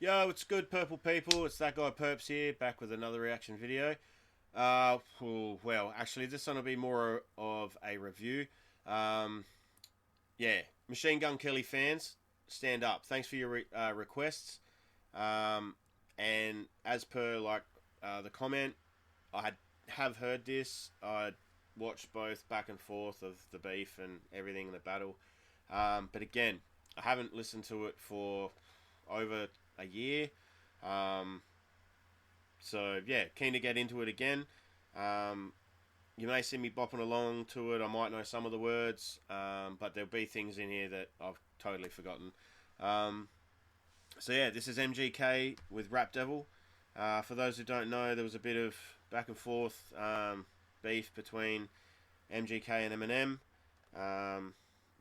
Yo, it's good, purple people. It's that guy Perps here, back with another reaction video. Well, actually, this one will be more of a review. Um, yeah, Machine Gun Kelly fans, stand up. Thanks for your requests. Um, and as per the comment, I have heard this. I watched both back and forth of the beef and everything in the battle. But again, I haven't listened to it for over a year. Um, so yeah, keen to get into it again. Um, you may see me bopping along to it. I might know some of the words, but there'll be things in here that I've totally forgotten. Um, so yeah, this is MGK with Rap Devil. For those who don't know, there was a bit of back and forth beef between MGK and Eminem.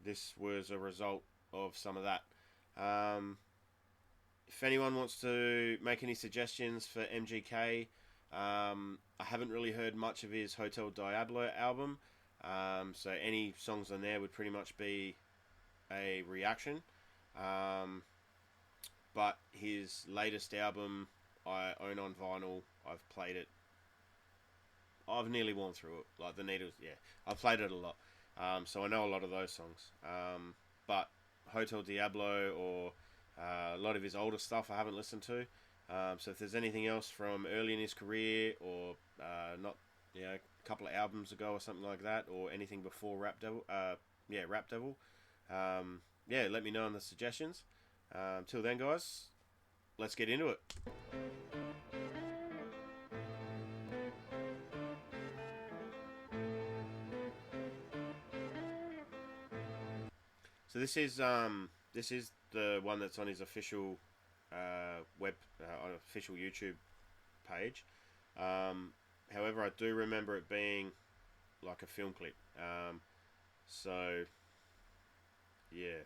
This was a result of some of that. Um, if anyone wants to make any suggestions for MGK, I haven't really heard much of his Hotel Diablo album, so any songs on there would pretty much be a reaction. Um, but his latest album I own on vinyl. I've played it. I've nearly worn through it. Like the Needles, yeah. I've played it a lot, so I know a lot of those songs. But Hotel Diablo or a lot of his older stuff I haven't listened to. So if there's anything else from early in his career or not, a couple of albums ago or something like that, or anything before Rap Devil, let me know in the suggestions. Till then, guys, let's get into it. So this is the one that's on his official on official YouTube page. However, I do remember it being like a film clip. So yeah,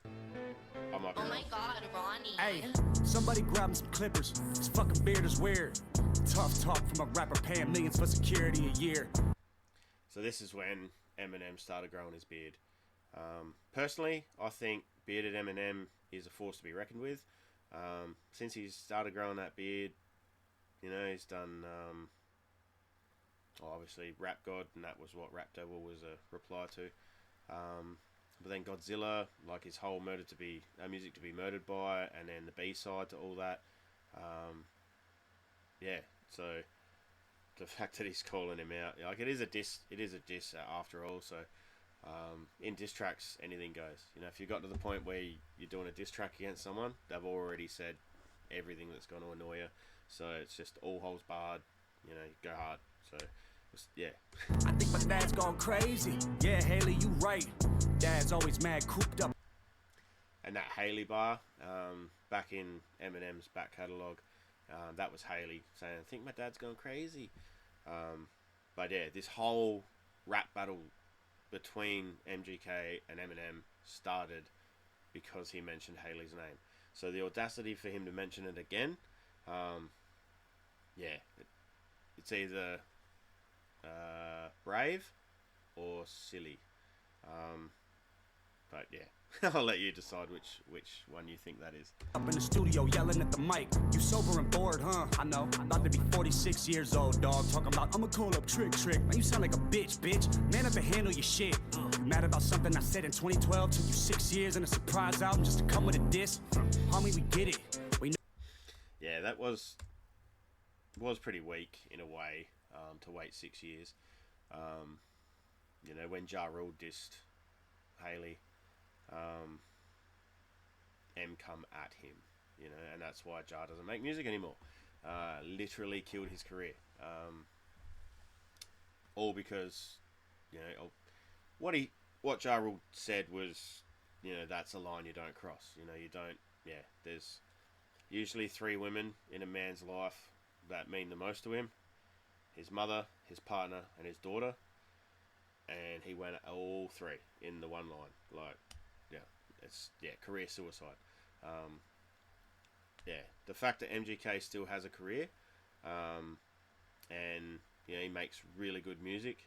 I might be Oh wrong. my god, Ronnie. Hey, somebody grab him some clippers. His fucking beard is weird. Tough talk from a rapper paying millions for security a year. So this is when Eminem started growing his beard. Personally, I think bearded Eminem is a force to be reckoned with. Since he's started growing that beard, he's done obviously Rap God, and that was what Rap Devil was a reply to. But then Godzilla, like his whole music to be murdered by, and then the B side to all that. Yeah, so the fact that he's calling him out, like it is a diss. It is a diss after all. So in diss tracks, anything goes. If you got to the point where you're doing a diss track against someone, they've already said everything that's going to annoy you. So it's just all holes barred. Go hard. So yeah. I think my dad's gone crazy. Yeah, Haley, you right. Dad's always mad, cooped up. And that Haley bar, back in Eminem's back catalogue, that was Haley saying, "I think my dad's gone crazy." But yeah, this whole rap battle between MGK and Eminem started because he mentioned Haley's name. So the audacity for him to mention it again, it's either brave or silly. But yeah, I'll let you decide which one you think that is. Up in the studio yelling at the mic. You sober and bored, huh? I know. I'm about to be 46 years old, dog. Talking about, I'ma call up Trick. Man, you sound like a bitch. Man up and handle your shit. You mad about something I said in 2012? Took you 6 years and a surprise album just to come with a diss? Homie, we get it. We know. Yeah, that was pretty weak in a way, to wait 6 years. When Ja Rule dissed Haley, M come at him, and that's why Ja doesn't make music anymore. Literally killed his career. All because, what Ja Rule said was, that's a line you don't cross. You don't. Yeah, there's usually three women in a man's life that mean the most to him: his mother, his partner, and his daughter. And he went all three in the one line. Like, it's career suicide. The fact that MGK still has a career, and he makes really good music.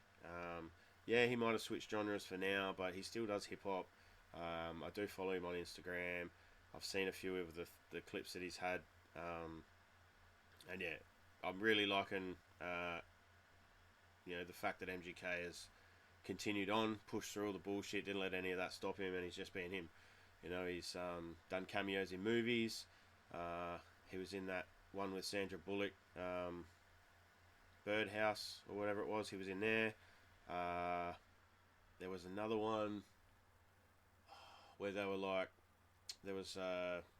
He might have switched genres for now, but he still does hip hop. I do follow him on Instagram. I've seen a few of the clips that he's had, and yeah, I'm really liking the fact that MGK has continued on, pushed through all the bullshit, didn't let any of that stop him, and he's just been him. He's done cameos in movies. He was in that one with Sandra Bullock, Birdhouse or whatever it was. He was in there. There was another one where they were like, there was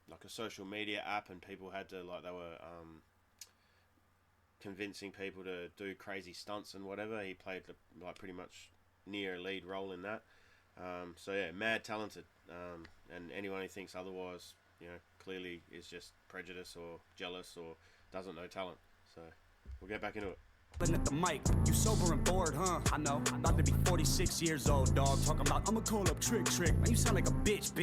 like a social media app, and people had to they were convincing people to do crazy stunts and whatever. He played pretty much near a lead role in that. So yeah, mad talented. And anyone who thinks otherwise, clearly is just prejudice or jealous or doesn't know talent. So we'll get back into it. At the mic, you sober and bored, huh? I know. About to be 46 years old, dog. Talking about I'ma call up trick. Man, you sound like a bitch.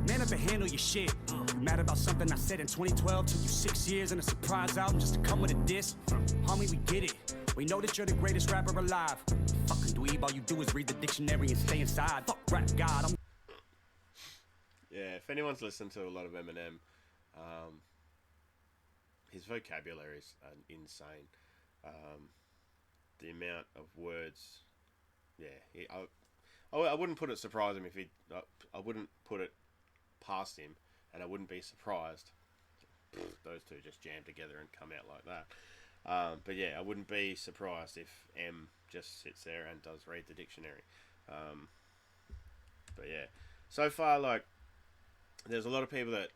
Man up and handle your shit. You mad about something I said in 2012? Took you 6 years and a surprise album just to come with a diss? Homie, we get it. We know that you're the greatest rapper alive. Fucking dweeb, all you do is read the dictionary and stay inside. Fuck rap god. Yeah, if anyone's listened to a lot of Eminem, his vocabulary is insane. The amount of words, yeah. I wouldn't put it surprise him if he. I wouldn't put it past him, and I wouldn't be surprised. Those two just jam together and come out like that. But yeah, I wouldn't be surprised if M just sits there and does read the dictionary. But yeah, so far, there's a lot of people that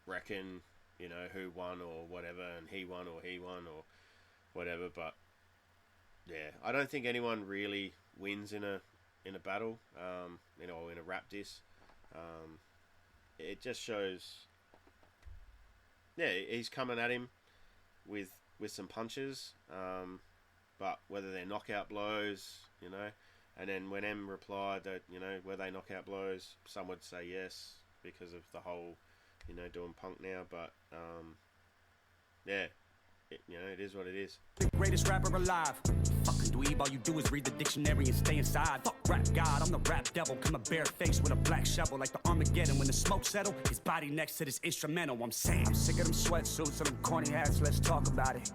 reckon, who won or whatever, and he won or or whatever, but yeah, I don't think anyone really wins in a battle, in a rap diss. It just shows, yeah, he's coming at him with some punches, but whether they're knockout blows, and then when M replied that, were they knockout blows, some would say yes, because of the whole, doing punk now, but yeah. It is what it is. The greatest rapper alive. Fucking dweeb, all you do is read the dictionary and stay inside. Fuck rap god, I'm the rap devil. Come a bare face with a black shovel like the Armageddon. When the smoke settle, his body next to this instrumental. I'm saying, I'm sick of them sweatsuits and them corny hats. Let's talk about it.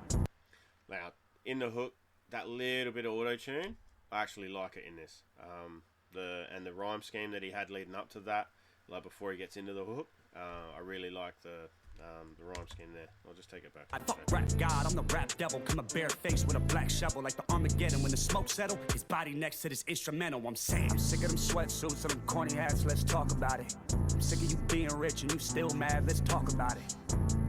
Now, in the hook, that little bit of auto-tune, I actually like it in this. The rhyme scheme that he had leading up to that, before he gets into the hook, I really like the rhyme scheme there. I'll just take it back. I fuck rap god, I'm the rap devil. Come a bare face with a black shovel like the Armageddon. When the smoke settle, his body next to this instrumental. I'm saying, I'm sick of them sweatsuits and them corny hats. Let's talk about it. I'm sick of you being rich and you still mad. Let's talk about it.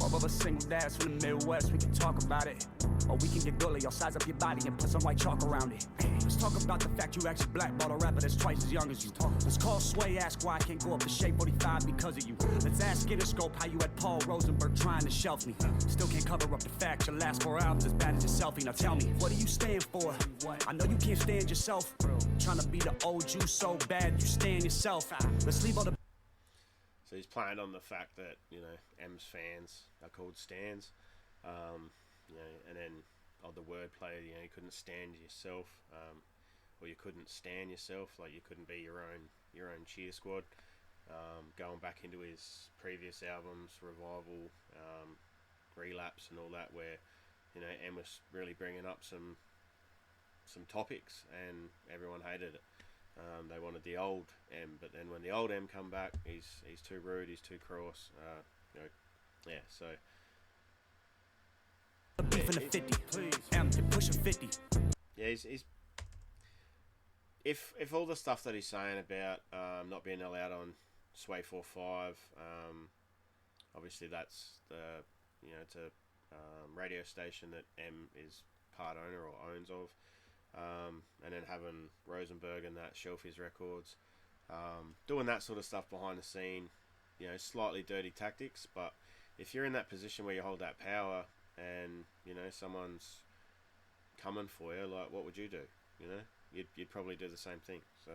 All of us single dads from the Midwest, we can talk about it. Or we can get gully, I'll size up your body and put some white chalk around it. Let's talk about the fact you actually blackballed a rapper that's twice as young as you. Let's call Sway, ask why I can't go up to Shape 45 because of you. Let's ask Interscope how you had Paul Rosenberg trying to shelf me. Still can't cover up the fact your last 4 albums as bad as your selfie. Now tell me, what do you stand for? I know you can't stand yourself. Trying to be the old you so bad you stand yourself. Let's leave all the... So he's playing on the fact that, M's fans are called stans. And then the wordplay, you couldn't stand yourself, or you couldn't stand yourself, like you couldn't be your own cheer squad. Going back into his previous albums, Revival, Relapse and all that, where, M was really bringing up some topics and everyone hated it. They wanted the old M, but then when the old M come back, he's too rude, he's too cross. Yeah, so... Beef in the 50, please. M, you're pushing 50. Yeah, he's if all the stuff that he's saying about not being allowed on Sway 45, obviously that's it's a radio station that M is part owner or owns of, and then having Rosenberg and that shelf his records, doing that sort of stuff behind the scene, slightly dirty tactics, but if you're in that position where you hold that power and someone's coming for you, what would you do? You'd probably do the same thing. So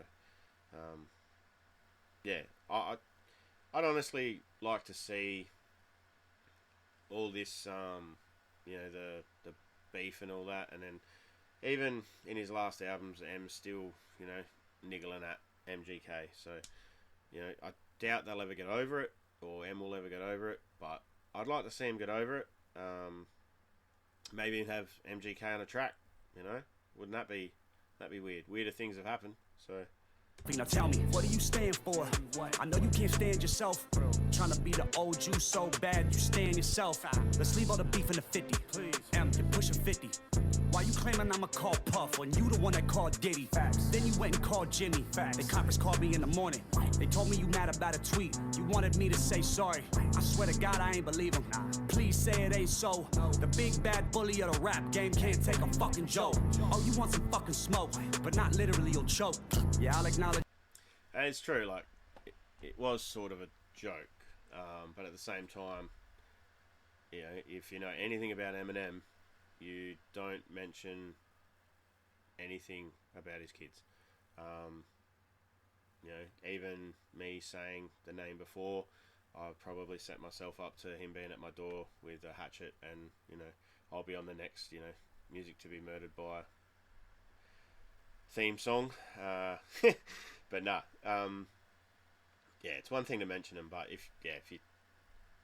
yeah, I'd honestly like to see all this the beef and all that, and then even in his last albums, M's still niggling at MGK. So I doubt they'll ever get over it, or M will ever get over it, but I'd like to see him get over it. Maybe have MGK on a track, you know? Wouldn't that be weird? Weirder things have happened, so... Now tell me, what do you stand for? I know you can't stand yourself. Trying to be the old you so bad you stand yourself. Let's leave all the beef in the 50. M, you're pushing 50. Why you claiming I'ma call Puff when you the one that called Diddy? Facts. Then you went and called Jimmy. Facts. The coppers called me in the morning. They told me you mad about a tweet. You wanted me to say sorry. I swear to God I ain't believe him. Please say it ain't so. The big bad bully of the rap game can't take a fucking joke. Oh, you want some fucking smoke, but not literally, you'll choke. Yeah, I'll acknowledge. And it's true, like, it was sort of a joke, but at the same time, you know, if you know anything about Eminem, you don't mention anything about his kids. You know, even me saying the name before, I've probably set myself up to him being at my door with a hatchet, and, you know, I'll be on the next, you know, Music to Be Murdered By theme song. But nah, yeah, it's one thing to mention them, but if you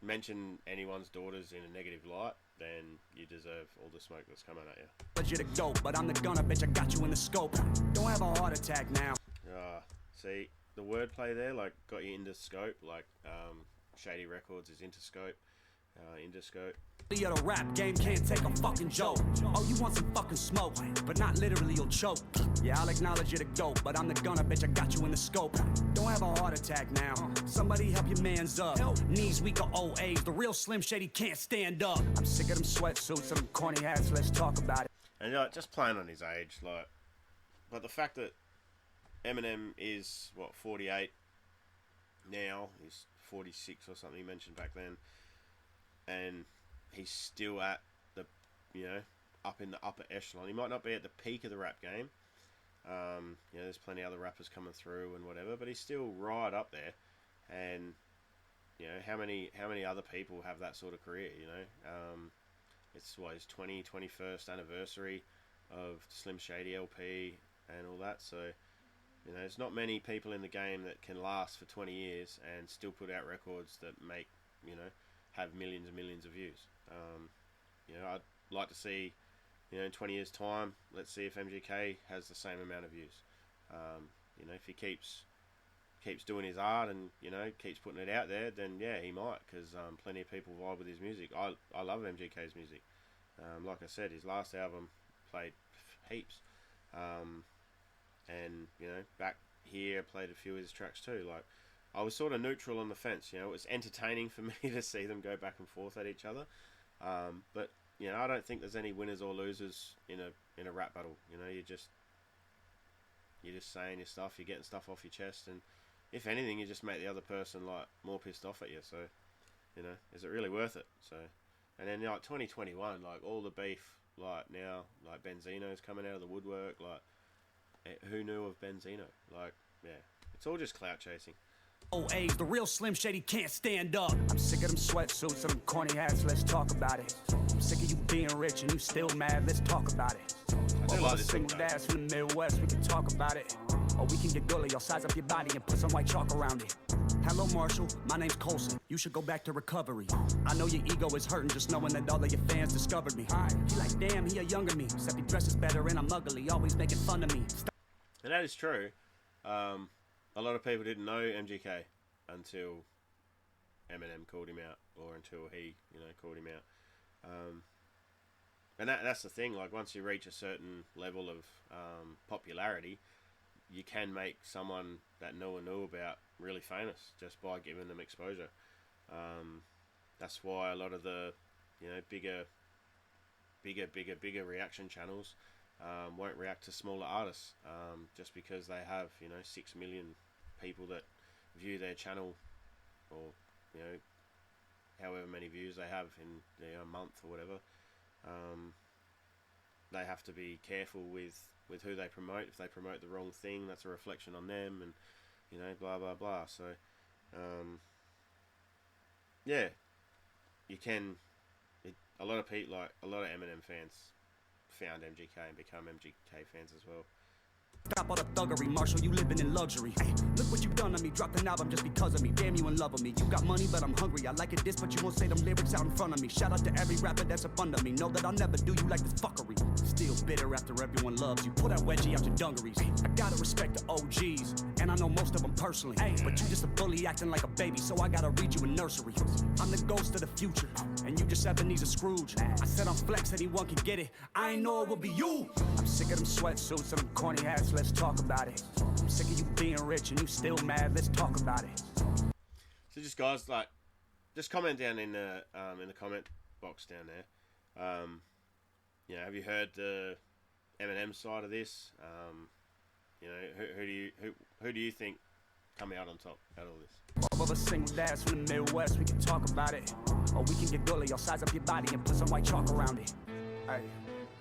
mention anyone's daughters in a negative light, then you deserve all the smoke that's coming at you. Legit a dope, but I'm the gunner, bitch, I got you in the scope. Don't have a heart attack now. See, the wordplay there, like, got you into scope, like, Shady Records is into scope, Interscope. The rap game can't take a fucking joke. Oh, you want some fucking smoke, but not literally, you'll choke. Yeah, I'll acknowledge you're the dope, but I'm the gunner, bitch, I got you in the scope. Don't have a heart attack now. Somebody help your mans up. Knees weak or old age, the real Slim Shady can't stand up. I'm sick of them sweatsuits and them corny hats, let's talk about it. And just playing on his age, like, but the fact that Eminem is, 48 now, he's 46 or something he mentioned back then, and he's still at the, you know, up in the upper echelon. He might not be at the peak of the rap game. You know, there's plenty of other rappers coming through and whatever, but he's still right up there. And, you know, how many other people have that sort of career, you know? It's his 21st anniversary of Slim Shady LP and all that, so, you know, there's not many people in the game that can last for 20 years and still put out records that make, you know, have millions and millions of views. You know, I'd like to see, you know, in 20 years' time, let's see if MGK has the same amount of views. You know, if he keeps doing his art and, you know, keeps putting it out there, then yeah, he might, because plenty of people vibe with his music. I love MGK's music. Like I said, his last album played heaps. And, you know, back here, played a few of his tracks too. Like, I was sort of neutral on the fence, you know. It was entertaining for me to see them go back and forth at each other. But, you know, I don't think there's any winners or losers in a rap battle. You know, you're just saying your stuff, you're getting stuff off your chest, and if anything, you just make the other person, like, more pissed off at you. So, you know, is it really worth it? So, and then, like, 2021, like, all the beef, like, now, like, Benzino's coming out of the woodwork, like, who knew of Benzino? Like, yeah, it's all just clout chasing. Old age, the real Slim Shady can't stand up. I'm sick of them sweatsuits and them corny hats, let's talk about it. I'm sick of you being rich and you still mad, let's talk about it. All of us single dads from the Midwest, we can talk about it. Or we can get gully, I'll size up your body and put some white chalk around it. Hello, Marshall, my name's Colson. You should go back to recovery. I know your ego is hurting just knowing that all of your fans discovered me. He like, damn, he a younger me. Except he dresses better and I'm ugly, always making fun of me. And that is true. A lot of people didn't know MGK until Eminem called him out, or until he, you know, called him out. And that's the thing. Like, once you reach a certain level of popularity, you can make someone that no one knew about really famous just by giving them exposure. That's why a lot of the, you know, bigger reaction channels won't react to smaller artists, just because they have, you know, 6 million people that view their channel, or, you know, however many views they have in a month or whatever. They have to be careful with who they promote. If they promote the wrong thing, that's a reflection on them, and, you know, blah blah blah. So yeah, you can, a lot of people, like a lot of Eminem fans, found MGK and become MGK fans as well. Stop all the thuggery, Marshall, you living in luxury. Ay, look what you done to me, dropped an album just because of me. Damn, you in love with me. You got money, but I'm hungry. I like it this, but you won't say them lyrics out in front of me. Shout out to every rapper that's up under me. Know that I'll never do you like this fuckery. Still bitter after everyone loves you. Pull that wedgie out your dungarees. Ay, I gotta respect the OGs, and I know most of them personally. Ay, but you just a bully acting like a baby, so I gotta read you a nursery. I'm the ghost of the future, and you just Ebenezer Scrooge. I said I'm flex, anyone can get it. I ain't know it would be you. I'm sick of them sweatsuits and them corny hats, let's talk about it. I'm sick of you being rich and you still mad, let's talk about it. So just guys, like, just comment down in the comment box down there. You know, have you heard the Eminem side of this? You know, who do you think come out on top out of all this? All of us single dads from the Midwest, we can talk about it. Or we can get gully, I'll size up your body and put some white chalk around it. Hey.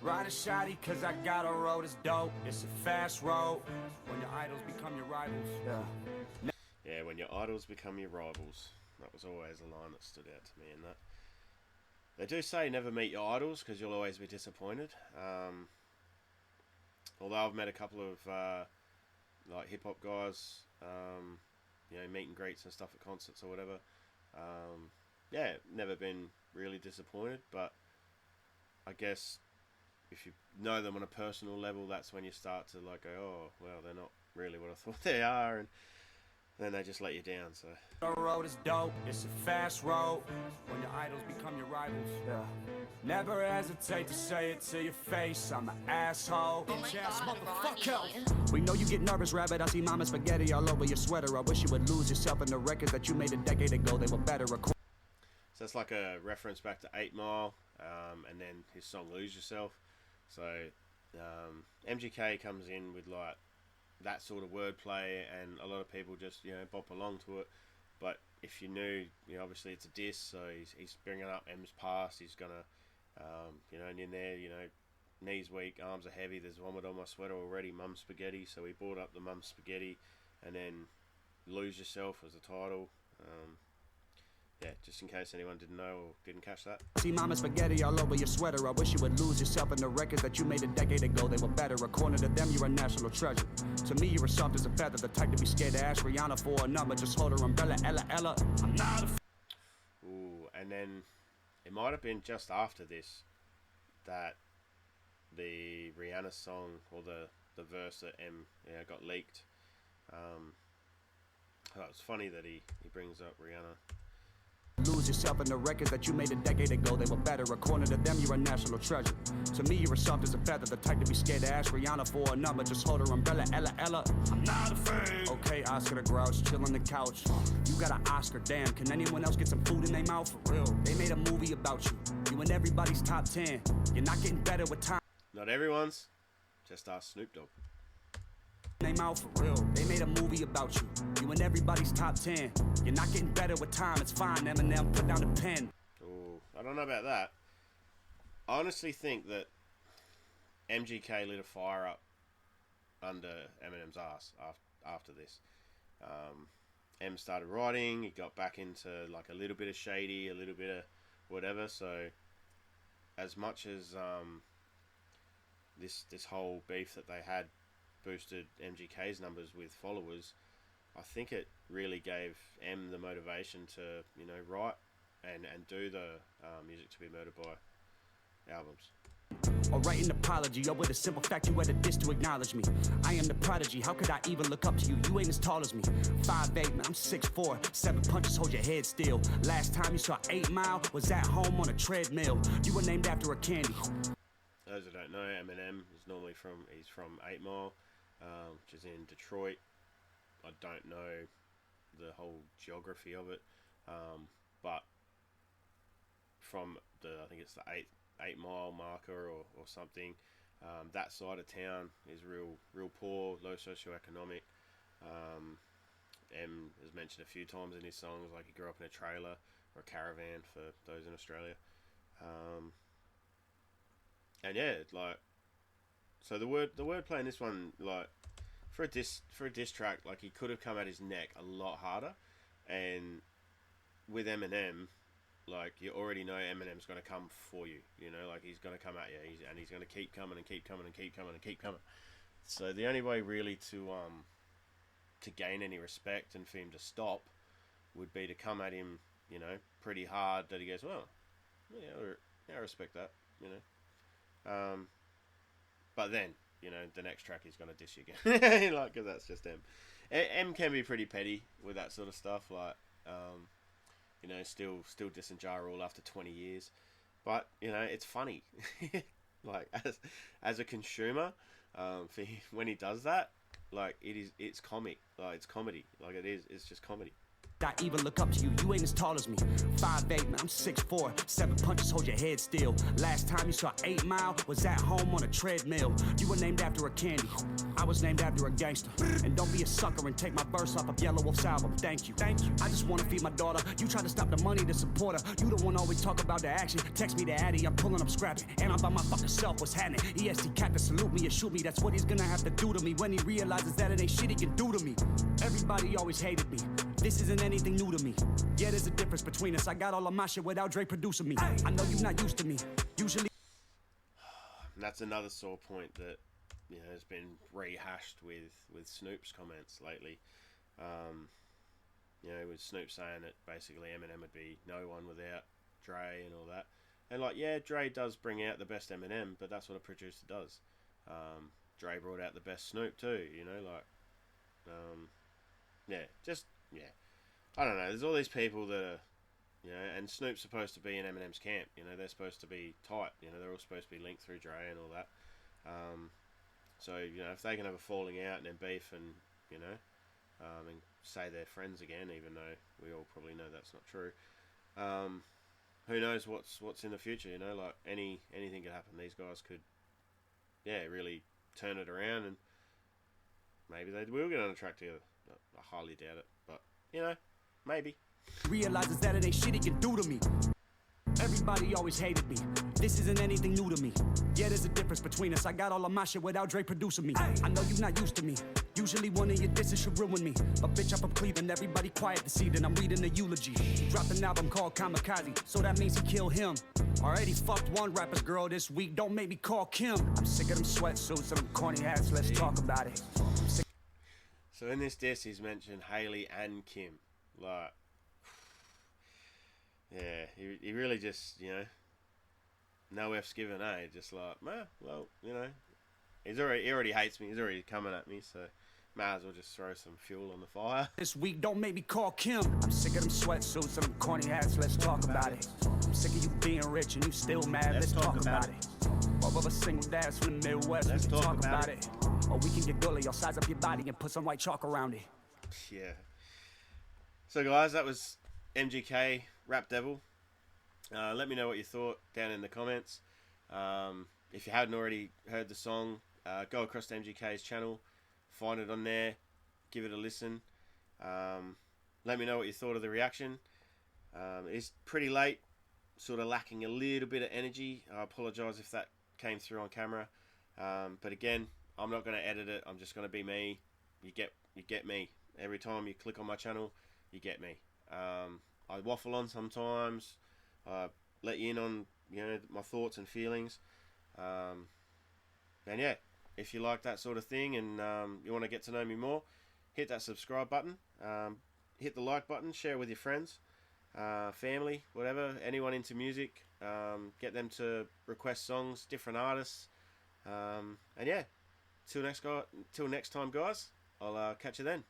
Ride a shotty, cause I got a road is dope. It's a fast road. When your idols become your rivals. Yeah, when your idols become your rivals. That was always a line that stood out to me in that. They do say never meet your idols because you'll always be disappointed. Although I've met a couple of like hip hop guys, you know, meet and greets and stuff at concerts or whatever. Yeah, never been really disappointed, but I guess if you know them on a personal level, that's when you start to like go, oh, well, they're not really what I thought they are, and then they just let you down. So the road is dope, it's a fast road. When your idols become your rivals. Never hesitate to say it to your face. I'm an asshole. We know you get nervous, rabbit. I see mama spaghetti all over your sweater. I wish you would lose yourself in the records that you made a decade ago. They were better. So that's like a reference back to 8 Mile, and then his song Lose Yourself. So MGK comes in with like that sort of wordplay, and a lot of people just, you know, bop along to it. But if you knew, you know, obviously it's a diss, so he's bringing up M's past. He's gonna, you know, and in there, you know, knees weak, arms are heavy. There's vomit on my sweater already. Mum spaghetti. So he brought up the mum spaghetti, and then Lose Yourself was the title. Yeah, just in case anyone didn't know or didn't catch that. See mama spaghetti all over your sweater. I wish you would lose yourself in the records that you made a decade ago. They were better. According to them, you're a national treasure. To me, you're as soft as a feather. The type to be scared to ask Rihanna for a number. Just hold her umbrella, Ella. I'm not a... Ooh, and then it might have been just after this that the Rihanna song, or the verse that got leaked. Oh, it's funny that he brings up Rihanna. Lose yourself in the records that you made a decade ago. They were better. According to them, you're a national treasure. To me, you're as soft as a feather. The type to be scared to ask Rihanna for a number. Just hold her umbrella, Ella. I'm not afraid. Okay, Oscar the Grouch, chill on the couch. You got an Oscar, damn. Can anyone else get some food in their mouth? For real. They made a movie about you. You in everybody's top 10. You're not getting better with time. Not everyone's. Just ask Snoop Dogg. They mouth for real. They made a movie about you. You in everybody's top 10. You're not getting better with time. It's fine, Eminem. Put down the pen. Ooh, I don't know about that. I honestly think that MGK lit a fire up under Eminem's ass after this. M started writing. He got back into like a little bit of shady, a little bit of whatever. So as much as this whole beef that they had boosted MGK's numbers with followers, I think it really gave M the motivation to, you know, write and do the Music to Be Murdered By albums. Or write an apology, or with a simple fact you had a diss to acknowledge me. I am the prodigy, how could I even look up to you? You ain't as tall as me. 5'8", man, I'm 6'4", 7 punches, hold your head still. Last time you saw 8 Mile was at home on a treadmill. You were named after a candy. Those who don't know, Eminem is normally he's from 8 Mile, which is in Detroit. I don't know the whole geography of it, but from I think it's the 8 Mile marker or something, that side of town is real poor, low socioeconomic. M has mentioned a few times in his songs, like he grew up in a trailer or a caravan for those in Australia. And yeah, like, so the wordplay in this one, like, for a diss track, like, he could have come at his neck a lot harder, and with Eminem, like, you already know Eminem's going to come for you, you know, like, he's going to come at you, and he's going to keep coming and keep coming and keep coming and keep coming. So the only way really to gain any respect and for him to stop would be to come at him, you know, pretty hard, that he goes, well, yeah, I respect that, you know. But then, you know, the next track he's going to diss you again. Like, because that's just M. M can be pretty petty with that sort of stuff. Like, you know, still dissing Ja Rule after 20 years. But, you know, it's funny. Like, as a consumer, when he does that, like, it's comic. Like, it's comedy. Like, it's just comedy. I even look up to you, you ain't as tall as me. 5'8", man, I'm 6'4", 7 punches, hold your head still. Last time you saw 8 Mile was at home on a treadmill. You were named after a candy, I was named after a gangster. And don't be a sucker and take my verse off of Yellow Wolf's album, thank you. I just wanna feed my daughter, you try to stop the money to support her. You the one always talk about the action, text me the addy, I'm pulling up scrapping. And I'm by my fucking self, what's happening? EST captain, salute me or shoot me, that's what he's gonna have to do to me. When he realizes that it ain't shit he can do to me. Everybody always hated me, this isn't anything new to me. Yeah, there's a difference between us. I got all of my shit without Dre producing me. I know you're not used to me. Usually, and that's another sore point that, you know, has been rehashed with Snoop's comments lately. You know, with Snoop saying that basically Eminem would be no one without Dre and all that. And like, yeah, Dre does bring out the best Eminem, but that's what a producer does. Dre brought out the best Snoop too. You know, like, yeah. I don't know. There's all these people that are, you know, and Snoop's supposed to be in Eminem's camp. You know, they're supposed to be tight. You know, they're all supposed to be linked through Dre and all that. So, you know, if they can have a falling out and then beef and, you know, and say they're friends again, even though we all probably know that's not true. Who knows what's in the future? You know, like anything could happen. These guys could, yeah, really turn it around, and maybe they will get on a track together. I highly doubt it, but you know. Maybe. Realizes that it ain't shit he can do to me. Everybody always hated me. This isn't anything new to me. Yeah, there's a difference between us. I got all of my shit without Dre producing me. I know you're not used to me. Usually one of your disses should ruin me. But bitch, I'm from Cleveland. Everybody quiet this evening. I'm reading the eulogy. He dropped an album called Kamikaze, so that means he killed him. Already fucked one rapper's girl this week. Don't make me call Kim. I'm sick of them sweatsuits and them corny hats. Let's talk about it. So in this diss, he's mentioned Haley and Kim. Like, yeah, he really just, you know, no F's given, eh? Just like, well, you know, he already hates me. He's already coming at me, so might as well just throw some fuel on the fire. This week, don't make me call Kim. I'm sick of them sweatsuits and them corny hats. Let's talk about it. I'm sick of you being rich and you still mad. Let's talk about it. Both of us single dads from the Midwest. Let's talk about it. Or we can get gully. I'll size up your body and put some white chalk around it. Yeah. So guys, that was MGK Rap Devil. Let me know what you thought down in the comments. If you hadn't already heard the song, go across to MGK's channel, find it on there, give it a listen. Let me know what you thought of the reaction. It's pretty late, sort of lacking a little bit of energy. I apologise if that came through on camera. But again, I'm not going to edit it. I'm just going to be me. You get me. Every time you click on my channel, you get me. I waffle on sometimes. Let you in on, you know, my thoughts and feelings. And yeah, if you like that sort of thing and you want to get to know me more, hit that subscribe button. Hit the like button. Share it with your friends, family, whatever. Anyone into music. Get them to request songs, different artists. And yeah, till next time, guys. I'll catch you then.